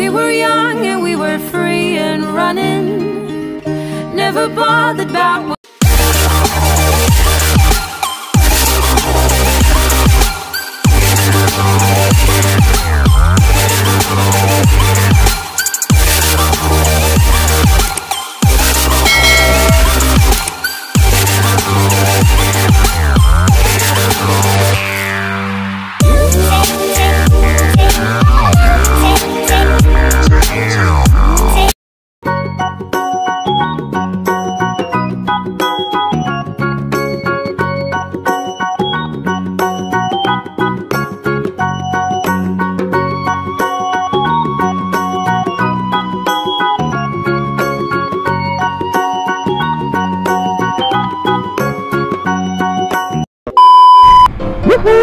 We were young and we were free and running, never bothered about what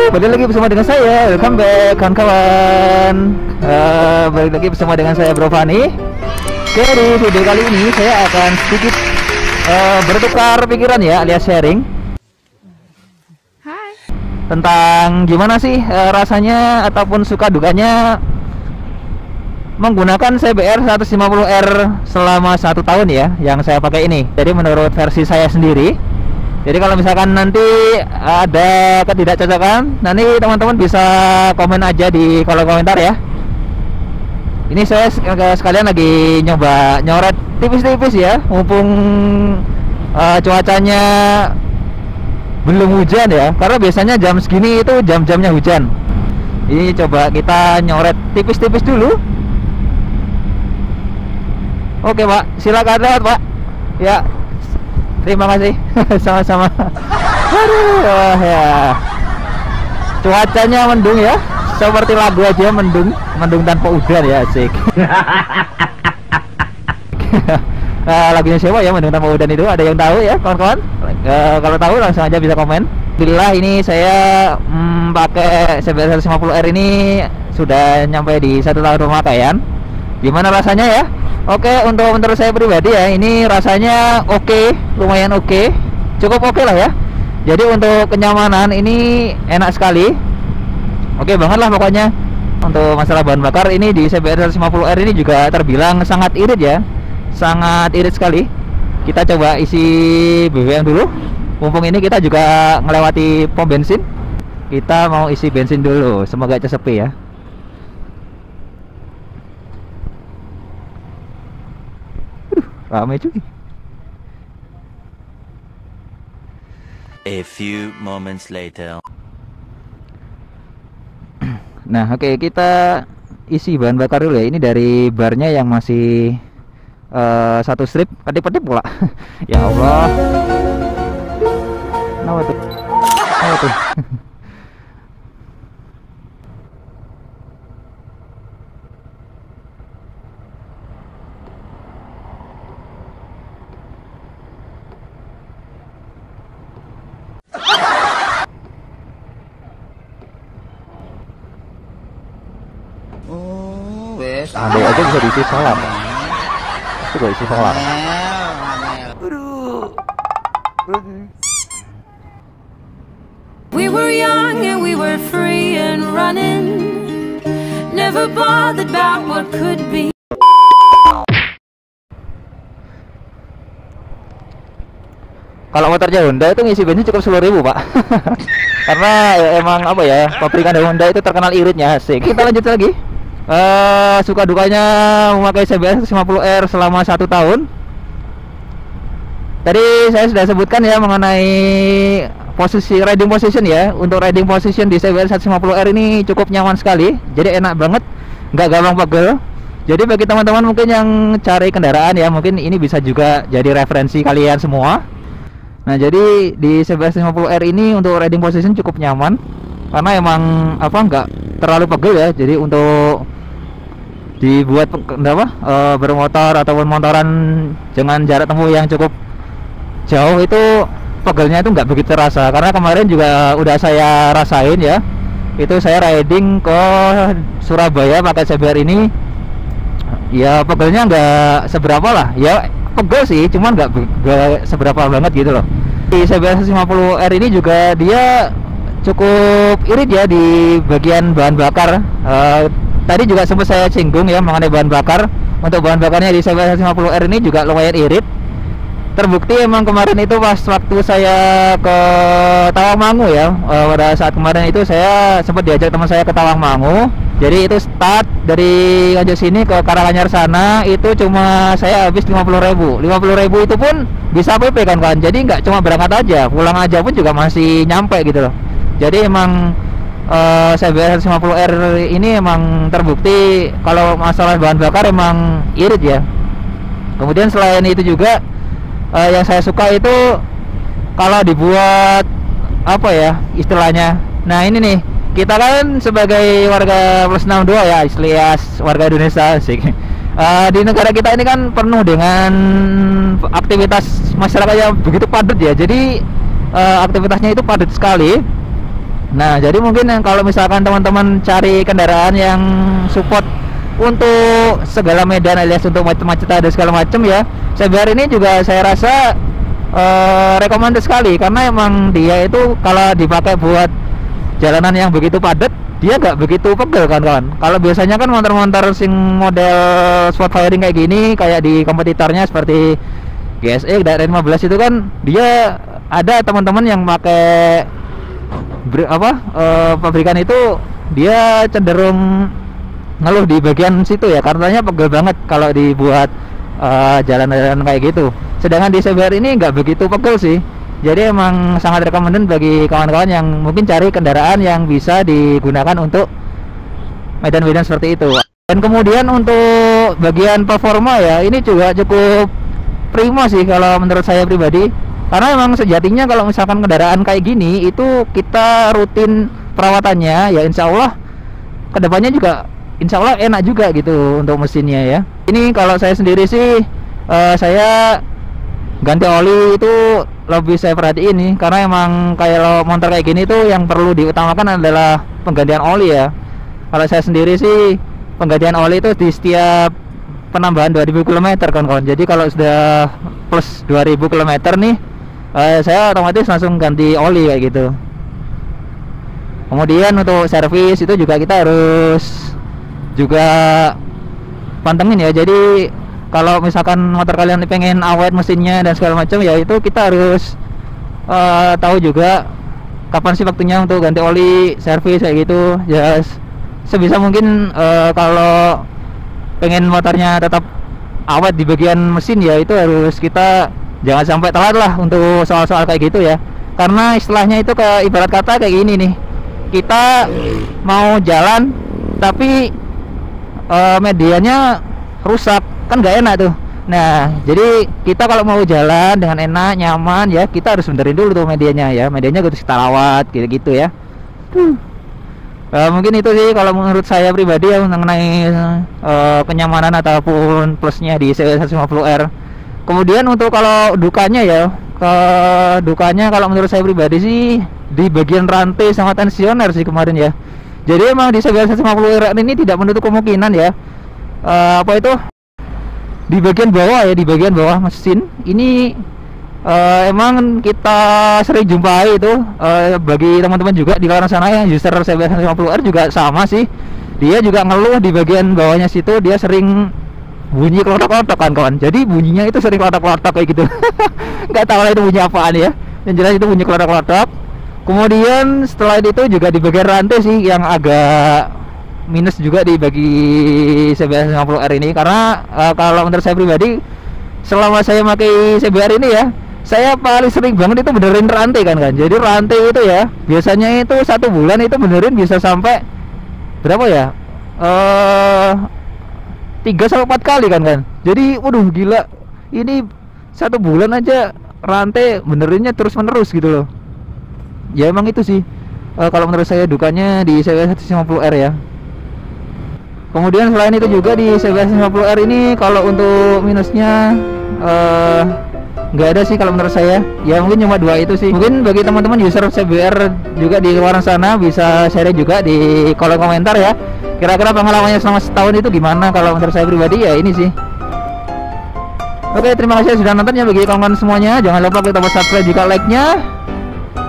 Balik lagi bersama dengan saya, welcome back kawan-kawan. Balik lagi bersama dengan saya Bro Fani. Oke, di video kali ini saya akan sedikit bertukar pikiran ya, alias sharing. Hai. Tentang gimana sih rasanya ataupun suka dukanya menggunakan CBR 150R selama 1 tahun ya, yang saya pakai ini. Jadi menurut versi saya sendiri. Jadi kalau misalkan nanti ada ketidakcocokan, nanti teman-teman bisa komen aja di kolom komentar ya. Ini saya sekalian lagi nyoba nyoret tipis-tipis ya, mumpung cuacanya belum hujan ya. Karena biasanya jam segini itu jam-jamnya hujan. Ini coba kita nyoret tipis-tipis dulu. Oke Pak, silakan lewat Pak. Ya. Terima kasih. Sama-sama. Aduh, ya. Cuacanya mendung ya. Seperti lagu aja, mendung tanpa udan ya, asik. Lagunya siapa ya, mendung tanpa udan itu? Ada yang tahu ya, kawan-kawan? Kalau tahu langsung aja bisa komen. Alhamdulillah ini saya pakai CBR 150R ini sudah nyampe di 1 tahun pemakaian. Gimana rasanya ya? Oke, untuk menurut saya pribadi ya, ini rasanya oke, lumayan oke, cukup oke lah ya. Jadi untuk kenyamanan ini enak sekali, oke banget lah pokoknya. Untuk masalah bahan bakar ini di CBR 150R ini juga terbilang sangat irit ya, sangat irit sekali. Kita coba isi BBM dulu, mumpung ini kita juga melewati pom bensin. Kita mau isi bensin dulu, semoga aja sepi ya. Rame cuy. A few moments later. Nah, oke, kita isi bahan bakar dulu ya. Ini dari barnya yang masih 1 strip, kedip-kedip pula. Ya Allah. Kenapa tuh? Kenapa tuh? Andai aja bisa diisi solar. Itu gak isi solar. we were young and we were free and running, never bothered about what could be. Kalau motornya Honda itu ngisi bensin cukup 10.000 Pak. Karena ya, emang apa ya, pabrikan Honda itu terkenal iritnya, asik. Kita lanjut lagi. Suka dukanya memakai CBR 150R selama 1 tahun. Tadi saya sudah sebutkan ya mengenai posisi riding position ya. Untuk riding position di CBR 150R ini cukup nyaman sekali. Jadi enak banget, nggak gampang pegel. Jadi bagi teman-teman mungkin yang cari kendaraan ya, mungkin ini bisa juga jadi referensi kalian semua. Nah, jadi di CBR 150R ini untuk riding position cukup nyaman karena emang apa nggak terlalu pegel ya. Jadi untuk dibuat bermotor ataupun motoran dengan jarak tempuh yang cukup jauh itu pegelnya itu nggak begitu terasa. Karena kemarin juga udah saya rasain ya, itu saya riding ke Surabaya pakai CBR ini, ya pegelnya nggak seberapa lah ya, pegel sih cuman nggak seberapa banget gitu loh. Di CBR 150R ini juga dia cukup irit ya di bagian bahan bakar. tadi juga sempat saya singgung ya mengenai bahan bakar. Untuk bahan bakarnya di CBR 150R ini juga lumayan irit. Terbukti emang kemarin itu pas waktu saya ke Tawangmangu ya, pada saat kemarin itu saya sempat diajak teman saya ke Tawangmangu. Jadi itu start dari Nganjuk sini ke Karanganyar sana itu cuma saya habis 50.000. 50.000 itu pun bisa PP kan. Jadi nggak cuma berangkat aja, pulang aja pun juga masih nyampe gitu loh. Jadi emang CBR 150R ini emang terbukti kalau masalah bahan bakar emang irit ya. Kemudian selain itu juga yang saya suka itu kalau dibuat apa ya istilahnya. Nah ini nih, kita kan sebagai warga plus 62 ya, alias warga Indonesia sih. Di negara kita ini kan penuh dengan aktivitas masyarakat yang begitu padat ya. Jadi aktivitasnya itu padat sekali. Nah jadi mungkin kalau misalkan teman-teman cari kendaraan yang support untuk segala medan alias untuk macet-macetan dan segala macam ya, CBR ini juga saya rasa rekomendasi sekali karena emang dia itu kalau dipakai buat jalanan yang begitu padat dia nggak begitu pegel kan kawan. Kalau biasanya kan motor-motor sing model sport firing kayak gini kayak di kompetitornya seperti GSE dari 15 itu kan dia ada teman-teman yang pakai pabrikan itu dia cenderung ngeluh di bagian situ ya, karenanya pegel banget kalau dibuat jalan-jalan kayak gitu. Sedangkan di CBR ini nggak begitu pegel sih. Jadi emang sangat rekomendasi bagi kawan-kawan yang mungkin cari kendaraan yang bisa digunakan untuk medan-medan seperti itu. Dan kemudian untuk bagian performa ya, ini juga cukup prima sih kalau menurut saya pribadi. Karena emang sejatinya kalau misalkan kendaraan kayak gini itu kita rutin perawatannya ya, insya Allah kedepannya juga insya Allah enak juga gitu untuk mesinnya ya. Ini kalau saya sendiri sih saya ganti oli itu lebih saya perhatiin nih, karena emang kalau motor kayak gini tuh yang perlu diutamakan adalah penggantian oli ya. Kalau saya sendiri sih penggantian oli itu di setiap penambahan 2000 km kawan-kawan. Jadi kalau sudah plus 2000 km nih saya otomatis langsung ganti oli kayak gitu. Kemudian untuk servis itu juga kita harus juga pantengin ya. Jadi kalau misalkan motor kalian pengen awet mesinnya dan segala macam ya, itu kita harus tahu juga kapan sih waktunya untuk ganti oli, servis kayak gitu ya. Sebisa mungkin kalau pengen motornya tetap awet di bagian mesin ya, itu harus kita jangan sampai telat lah untuk soal-soal kayak gitu ya. Karena istilahnya itu kayak ibarat kata kayak gini nih, kita mau jalan tapi medianya rusak kan nggak enak tuh. Nah jadi kita kalau mau jalan dengan enak nyaman ya, kita harus benerin dulu tuh medianya ya. Medianya harus kita rawat gitu-gitu ya. Mungkin itu sih kalau menurut saya pribadi ya mengenai kenyamanan ataupun plusnya di CBR 150R. Kemudian untuk kalau dukanya ya, dukanya kalau menurut saya pribadi sih di bagian rantai sama tensioner sih kemarin ya. Jadi emang di CBR 150R ini tidak menutup kemungkinan ya, apa itu di bagian bawah ya, di bagian bawah mesin ini emang kita sering jumpai itu. Bagi teman-teman juga di luar sana yang user CBR 150R juga sama sih, dia juga ngeluh di bagian bawahnya situ dia sering bunyi klotok-klotok kan kawan. Jadi bunyinya itu sering klotok-klotok kayak gitu. Nggak tahu lah itu bunyi apaan ya, yang jelas itu bunyi klotok-klotok. Kemudian setelah itu juga di bagian rantai sih yang agak minus juga di bagi CBR 150R ini. Karena kalau menurut saya pribadi selama saya pakai CBR ini ya, saya paling sering banget itu benerin rantai kan. Jadi rantai itu ya biasanya itu 1 bulan itu benerin bisa sampai berapa ya, 3-4 kali kan. Jadi waduh gila, ini 1 bulan aja rantai benerinnya terus menerus gitu loh. Ya emang itu sih kalau menurut saya dukanya di CBR 150R ya. Kemudian selain itu juga di CBR 150R ini kalau untuk minusnya nggak ada sih kalau menurut saya ya, mungkin cuma 2 itu sih. Mungkin bagi teman-teman user CBR juga di luar sana bisa share juga di kolom komentar ya, kira-kira pengalamannya selama setahun itu gimana. Kalau menurut saya pribadi ya ini sih. Oke, terima kasih sudah nonton ya bagi kawan-kawan semuanya. Jangan lupa klik tombol subscribe jika like-nya.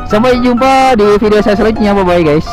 Sampai jumpa di video saya selanjutnya. Bye bye guys.